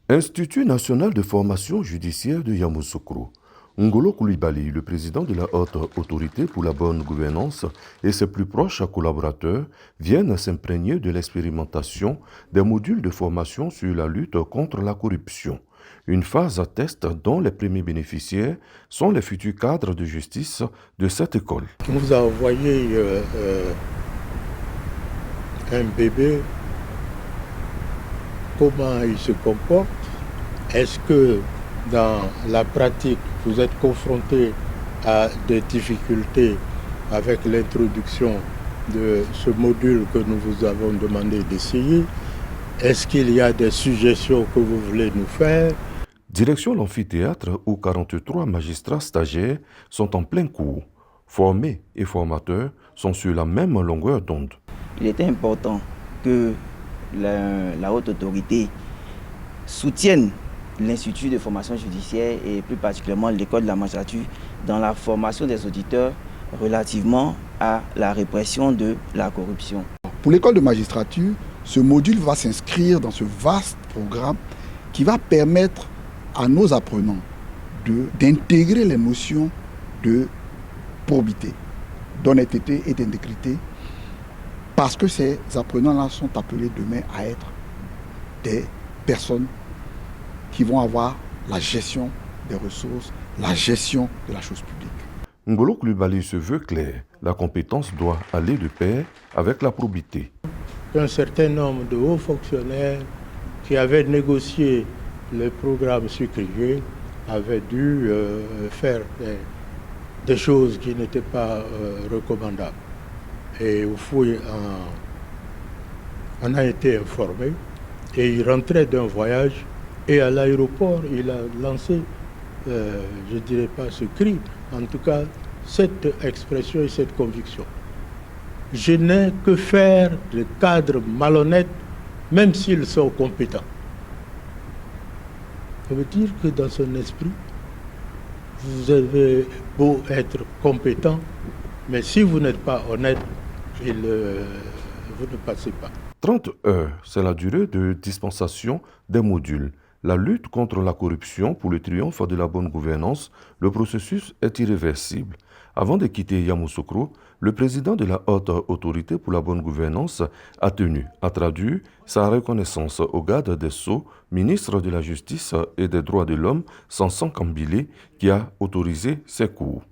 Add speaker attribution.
Speaker 1: Institut national de formation judiciaire de Yamoussoukro. Ngolo Koulibaly, le président de la haute autorité pour la bonne gouvernance et ses plus proches collaborateurs viennent s'imprégner de l'expérimentation des modules de formation sur la lutte contre la corruption. Une phase à test dont les premiers bénéficiaires sont les futurs cadres de justice de cette école.
Speaker 2: On vous a envoyé un bébé, comment il se comporte? Est-ce que dans la pratique, vous êtes confronté à des difficultés avec l'introduction de ce module que nous vous avons demandé d'essayer? Est-ce qu'il y a des suggestions que vous voulez nous faire?
Speaker 1: Direction l'amphithéâtre où 43 magistrats stagiaires sont en plein cours. Formés et formateurs sont sur la même longueur d'onde.
Speaker 3: Il était important que la haute autorité soutienne l'Institut de formation judiciaire et plus particulièrement l'école de la magistrature dans la formation des auditeurs relativement à la répression de la corruption.
Speaker 4: Pour l'école de magistrature, ce module va s'inscrire dans ce vaste programme qui va permettre à nos apprenants d'intégrer les notions de probité, d'honnêteté et d'intégrité, parce que ces apprenants-là sont appelés demain à être des personnes qui vont avoir la gestion des ressources, la gestion de la chose publique.
Speaker 1: Ngolo Koulibaly se veut clair. La compétence doit aller de pair avec la probité.
Speaker 2: Un certain nombre de hauts fonctionnaires qui avaient négocié le programme sucrier avaient dû faire des choses qui n'étaient pas recommandables. Et au fond, on a été informé et il rentrait d'un voyage et à l'aéroport, il a lancé, je ne dirais pas ce cri, en tout cas cette expression et cette conviction. Je n'ai que faire de cadres malhonnêtes, même s'ils sont compétents. Ça veut dire que dans son esprit, vous avez beau être compétent, mais si vous n'êtes pas honnête, vous ne passez pas.
Speaker 1: 30 heures, c'est la durée de dispensation des modules. La lutte contre la corruption pour le triomphe de la bonne gouvernance, le processus est irréversible. Avant de quitter Yamoussoukro, le président de la haute autorité pour la bonne gouvernance a tenu à traduire sa reconnaissance au garde des Sceaux, ministre de la Justice et des Droits de l'Homme, Sanson Kambile, qui a autorisé ces cours.